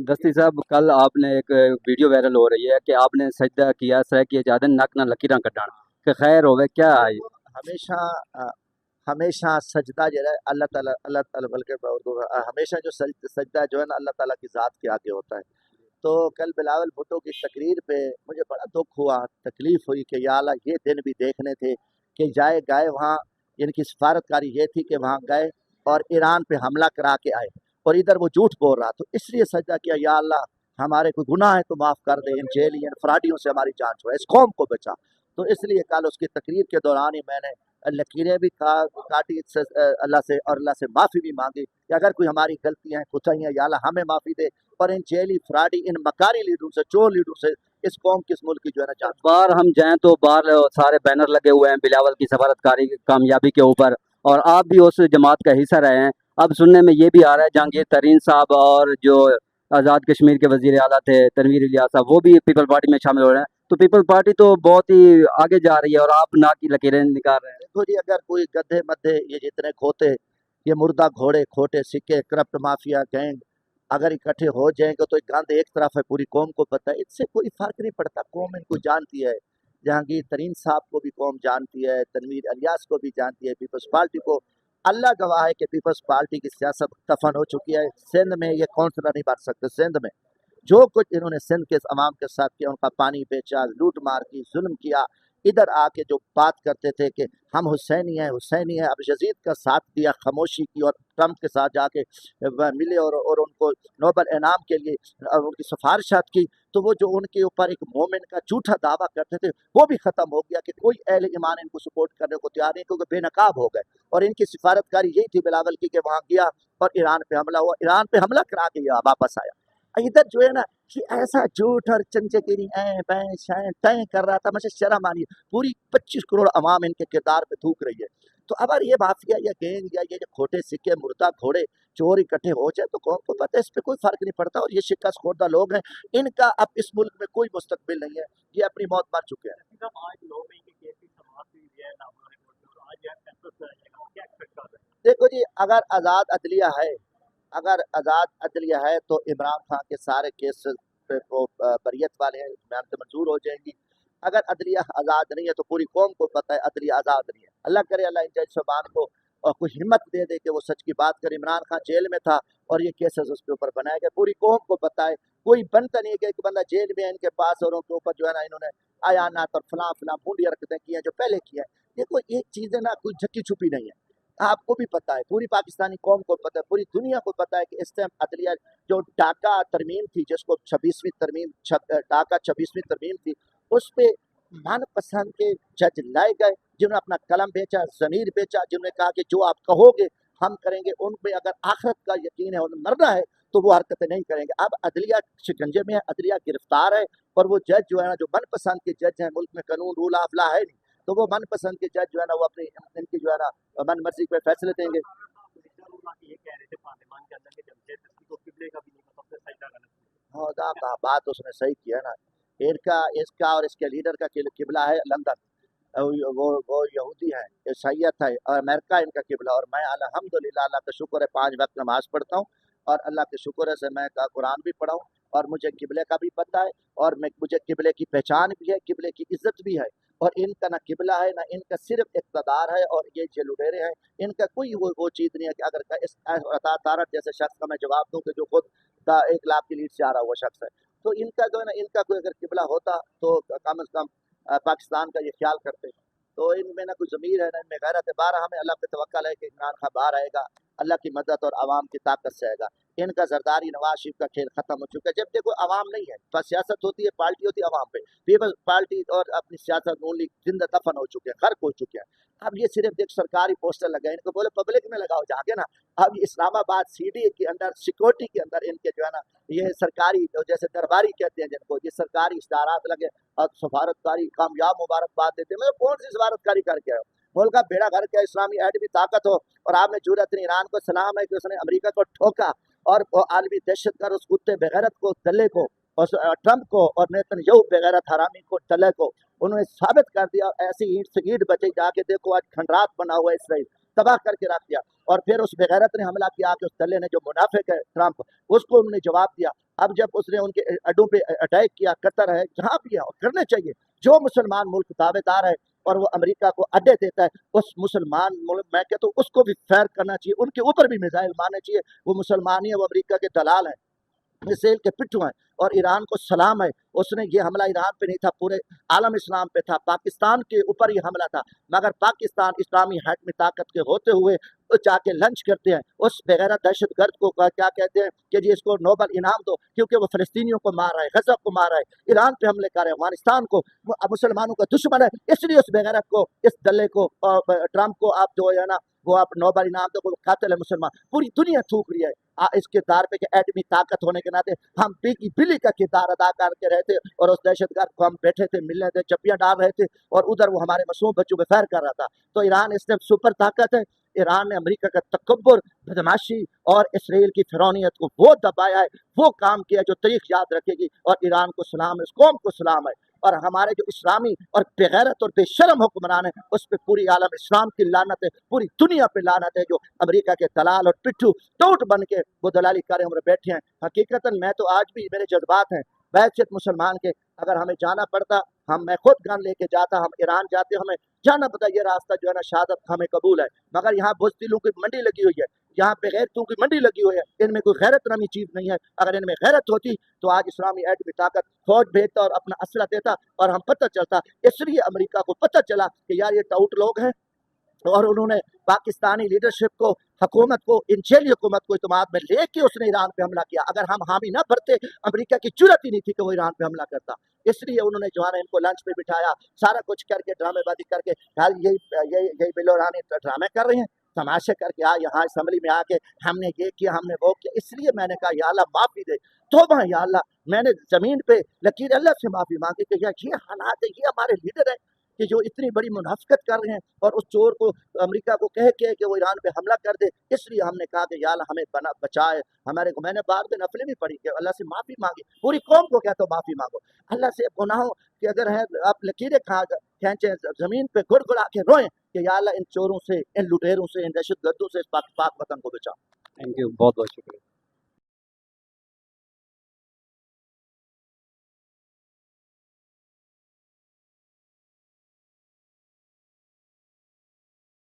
दस्ती साहब, कल आपने एक वीडियो वायरल हो रही है कि आपने सजदा किया सह की इजाजत नक ना लकीरां कटाण कि खैर होवे क्या आई। हमेशा अ, हमेशा सजदा जो है अल्लाह ताला बल्कि हमेशा जो सजदा जो है ना अल्लाह ताला की ज़ात के आगे होता है। तो कल बिलावल भुट्टो की तकरीर पे मुझे बड़ा दुख हुआ, तकलीफ हुई कि या अल्लाह ये दिन भी देखने थे कि गए वहाँ, इनकी सिफारतकारी ये थी कि वहाँ गए और ईरान पे हमला करा के आए और इधर वो झूठ बोल रहा, तो इसलिए सजदा किया या अल्लाह हमारे कोई गुनाह है तो माफ़ कर दे, इन जेल इन फ्राडियों से हमारी जान छुड़ा, इस कौम को बचा। तो इसलिए कल उसकी तकरीर के दौरान ही मैंने लकीरें भी काटी अल्लाह से और अल्लाह से माफ़ी भी मांगी कि अगर कोई हमारी गलतियाँ हैं कोताहियाँ या अल्लाह हमें माफ़ी दे और इन जेली फ्राडी इन मकारी लीडरों से चोर लीडरों से इस कौम की इस मुल्क की जो है ना जान। बाहर हम जाएं तो बाहर सारे बैनर लगे हुए हैं बिलावल की सफारतकारी की कामयाबी के ऊपर, और आप भी उस जमात का हिस्सा रहे हैं। अब सुनने में ये भी आ रहा है जहांगीर तरीन साहब और जो आज़ाद कश्मीर के वजीर आला थे तनवीर इलियास साहब, वो भी पीपल पार्टी में शामिल हो रहे हैं। तो पीपल पार्टी तो बहुत ही आगे जा रही है और आप ना की लकीरें निकाल रहे हैं। देखो जी, अगर कोई गधे मध्य ये जितने खोते, ये मुर्दा घोड़े खोटे सिक्के करप्ट माफिया गैंग अगर इकट्ठे हो जाएंगे तो एक गंद एक तरफ है, पूरी कौम को पता है, इससे कोई फर्क नहीं पड़ता, कौम इनको जानती है। जहांगीर तरीन साहब को भी कौम जानती है, तनवीर इलियास को भी जानती है, पीपल्स पार्टी को। अल्लाह गवाह है कि पीपल्स पार्टी की सियासत दफन हो चुकी है। सिंध में ये कौंसलर नहीं बन सकते। सिंध में जो कुछ इन्होंने सिंध के अवाम के साथ किया, उनका पानी बेचा, लूट मार की, जुल्म किया, इधर आके जो बात करते थे कि हम हुसैनी हैं, अब यजीद का साथ दिया, खामोशी की और ट्रंप के साथ जाके मिले और उनको नोबल इनाम के लिए उनकी सिफारिशात की, तो वो जो उनके ऊपर एक मोमिन का झूठा दावा करते थे वो भी ख़त्म हो गया कि कोई अहले ईमान इनको सपोर्ट करने को तैयार नहीं, क्योंकि बेनकाब हो गए। और इनकी सिफारतकारी यही थी बिलावल की कि वहाँ गया और ईरान पे हमला हुआ, ईरान पे हमला करा के वापस आया। इधर जो है ना कि ऐसा झूठ और चंचगिरी तय कर रहा था, मुझे शर्म आनी। पूरी 25 करोड़ अवाम इनके किरदार पे थूक रही है। तो अगर ये माफिया या गैंग या ये जो खोटे सिक्के मुर्दा घोड़े चोर इकट्ठे हो जाए तो कौन को पता है, इस पे कोई फर्क नहीं पड़ता। और ये शिकस्त खोरदा लोग हैं, इनका अब इस मुल्क में कोई मुस्तकबिल नहीं है, ये अपनी मौत मर चुके हैं। देखो जी, अगर आज़ाद अदलिया है, अगर आज़ाद अदलिया है तो इमरान खान के सारे केस पे वो बरियत वाले हैं, बयान से मंजूर हो जाएंगी। अगर अदलिया आज़ाद नहीं है तो पूरी कौम को पता है अदलिया आज़ाद नहीं है। अल्लाह करे अल्लाह इन जज साहबान को और कुछ हिम्मत दे दे कि वो सच की बात करे। इमरान खान जेल में था और ये केसेस उसके ऊपर बनाए गए, पूरी कौम को पता है। कोई बनता नहीं है कि एक बंदा जेल में है इनके पास और उनके ऊपर जो है ना इन्होंने आयानात और फलां फलां बूढ़ी हरकतें की हैं जो पहले की है। देखो एक चीज़ है ना, कोई झक्की छुपी नहीं है, आपको भी पता है, पूरी पाकिस्तानी कौम को पता है, पूरी दुनिया को पता है कि इस टाइम अदलिया जो डाका तरमीम थी, जिसको 26वीं तरमीम डाका 26वीं तरमीम थी, उस पे मनपसंद के जज लाए गए जिन्होंने अपना कलम बेचा, ज़मीर बेचा, जिन्होंने कहा कि जो आप कहोगे हम करेंगे। उन पे अगर आखिरत का यकीन है, उन्हें मरना है तो वो हरकतें नहीं करेंगे। अब अदलिया शिकंजे में है, अदलिया गिरफ्तार है और वो जज जो है ना, जो मनपसंद के जज हैं, मुल्क में कानून रूल ऑफ लॉ है नहीं, तो वो मनपसंद के जज जो है ना वो अपनी इनकी जो है ना मन मर्जी पे फैसले देंगे। हाँ, बात उसने सही किया ना। इनका इसका और इसके लीडर का किबला है लंदन, वो यहूदी है, ईसाइयत है, और अमेरिका इनका किबला। और मैं अल्हम्दुलिल्लाह, अल्लाह का शुक्र है, 5 वक्त नमाज पढ़ता हूँ और अल्लाह के शुक्र है से मैं का कुरान भी पढ़ा हूँ और मुझे किबले का भी पता है और मुझे किबले की पहचान भी है, किबले की इज्जत भी है। और इनका ना किबला है ना इनका सिर्फ इक़्तिदार है, और ये जो लुटेरे हैं इनका कोई वो चीज़ नहीं है कि अगर इस अता तारक जैसे शख्स का मैं जवाब दूँ कि जो खुद 1 लाख की लीड से आ रहा हुआ शख्स है, तो इनका जो है ना, इनका कोई अगर किबला होता तो कम अज़ कम पाकिस्तान का ये ख्याल करते। तो इनमें ना कोई ज़मीर है ना इनमें गैरत है। बारह हमें अल्लाह पे तवक्कल है कि इमरान खान बाहर आएगा, अल्लाह की मदद और आवाम की ताकत से आएगा। इनका जरदारी नवाज शरीफ का खेल खत्म हो चुका है। जब देखो आवाम नहीं है, बस सियासत होती है, पार्टी होती है आवाम पे। पीपल्स पार्टी और अपनी सियासत ओनली जिंदा दफन हो चुके हैं, खर्क हो चुके हैं। अब ये सिर्फ एक सरकारी पोस्टर लगा है, इनको बोले पब्लिक में लगाओ जाके ना। अब इस्लामाबाद सीडी के अंदर सिक्योरिटी के अंदर इनके जो है ना ये सरकारी जैसे दरबारी कहते हैं जिनको, ये सरकारी इश्तारात लगे और सफारतकारी कामयाब मुबारकबाद देते हैं। मतलब कौन सी सफारतकारी करके आए हो? मुल्क का बेड़ा घर के इस्लामी ऐड भी ताकत हो और आप में जरूरत नहीं। ईरान को सलाम है कि उसने अमेरिका को ठोका और आलमी दहशत कर उस कुत्ते बेगैरत को दले को और ट्रंप को और नेतन्याहू बेगैरत हरामी को दले को उन्होंने साबित कर दिया। ऐसी ईंट से ईंट बची, जाके देखो आज खंडरात बना हुआ है इसराइल। तबाह करके रख दिया। और फिर उस बेगैरत ने हमला किया कि उस दल्ले ने, जो मुनाफिक है ट्रंप, उसको उन्होंने जवाब दिया। अब जब उसने उनके अड्डों पे अटैक किया, कतर है, जहाँ भी है, और करने चाहिए, जो मुसलमान मुल्क दावेदार है और वो अमेरिका को अड्डे देता है, उस मुसलमान मुल्क, मैं कहता हूँ उसको भी फायर करना चाहिए, उनके ऊपर भी मिसाइल मारने चाहिए। वो मुसलमान ही है, वो अमेरिका के दलाल हैं, मिसाइल के पिट्ठू हैं। और ईरान को सलाम है, उसने ये हमला ईरान पे नहीं था, पूरे आलम इस्लाम पे था, पाकिस्तान के ऊपर ही हमला था। मगर पाकिस्तान इस्लामी हैटमी ताकत के होते हुए वो जाके लंच करते हैं उस बेगैरत दहशतगर्द को, क्या कहते हैं कि जी इसको नोबल इनाम दो, क्योंकि वो फ़लस्तीनियों को मार रहा है, गज़ा को मार रहा है, ईरान पे हमले कर रहे हैं, अफगानिस्तान को, मुसलमानों का दुश्मन है। इसलिए उस बेगैरत को, इस दल्ले को, ट्रंप को आप जो है ना, वो आप नोबल इनाम दो, वो कातिल है मुसलमान। पूरी दुनिया थूक रही है इस किरदार पे कि एटमी ताकत होने के नाते हम बिगी बिली का किरदार अदा करके रहे थे, और उस दहशतगर्द को हम बैठे थे, मिलने थे, चप्पियाँ डाल रहे थे, और उधर वो हमारे मासूम बच्चों पे फायर कर रहा था। तो ईरान इस टाइम सुपर ताकत है। ईरान ने अमेरिका का तकब्बुर, बदमाशी और इसराइल की फिरौनियत को वो दबाया है, वो काम किया जो तारीख याद रखेगी। और ईरान को सलाम है, इस कौम को सलाम है। और हमारे जो इस्लामी और बेगैरत और बेशरम हुक्मरान है, उस पर पूरी आलम इस्लाम की लानत है, पूरी दुनिया पे लानत है, जो अमेरिका के दलाल और पिट्ठू टोट बन के वो दलाली करे उम्र बैठे हैं। हकीकतन मैं तो आज भी मेरे जज्बात हैं बैसियत मुसलमान के, अगर हमें जाना पड़ता, मैं खुद गन लेके जाता, हम ईरान जाते, हमें जाना पता ये रास्ता जो है ना शहादत हमें कबूल है। मगर यहाँ बुज़दिलों की मंडी लगी हुई है, यहाँ पे गैरतों की मंडी लगी हुई है, इनमें कोई गैरत नामी चीज़ नहीं है। अगर इनमें गैरत होती तो आज इस्लामी एटमी ताकत फौज भेजता और अपना असला देता और हम पता चलता। इसलिए अमेरिका को पता चला कि यार ये टाउट लोग हैं, और उन्होंने पाकिस्तानी लीडरशिप को, हुकूमत को, इंजेली हुकूमत को इत्मीनान में लेके उसने ईरान पे हमला किया। अगर हम हामी ना भरते, अमेरिका की जुर्रत ही नहीं थी कि वो ईरान पे हमला करता। इसलिए उन्होंने जो है ना इनको लंच पे बिठाया, सारा कुछ करके, ड्रामेबाजी करके, यार यही बिलो रानी ड्रामे कर रहे हैं, तमाशे करके यहाँ असम्बली में आके हमने ये किया, हमने वो किया। इसलिए मैंने कहा या अल्लाह माफ़ी दे, तौबा या अल्लाह, मैंने ज़मीन पे लकीर अल्लाह से माफ़ी मांगी कि यार ये हालात है, ये हमारे लीडर हैं कि जो इतनी बड़ी मुनाफिकत कर रहे हैं, और उस चोर को, अमेरिका को कह के कि वो ईरान पे हमला कर दे। इसलिए हमने कहा कि या अल्लाह हमें बचाए, हमारे को। मैंने बाद में नफलें भी पढ़ी कि अल्लाह से माफ़ी मांगी, पूरी कौम को कहता हूँ माफ़ी मांगो अल्लाह से, गुनाहों कि अगर है आप लकीरें खींचे, ज़मीन पे गुड़गुड़ा के रोएं कि या अल्लाह इन चोरों से, इन लुटेरों से, इन दहशतगर्दों से, इस पाक वतन को बचा। थैंक यू, बहुत बहुत शुक्रिया।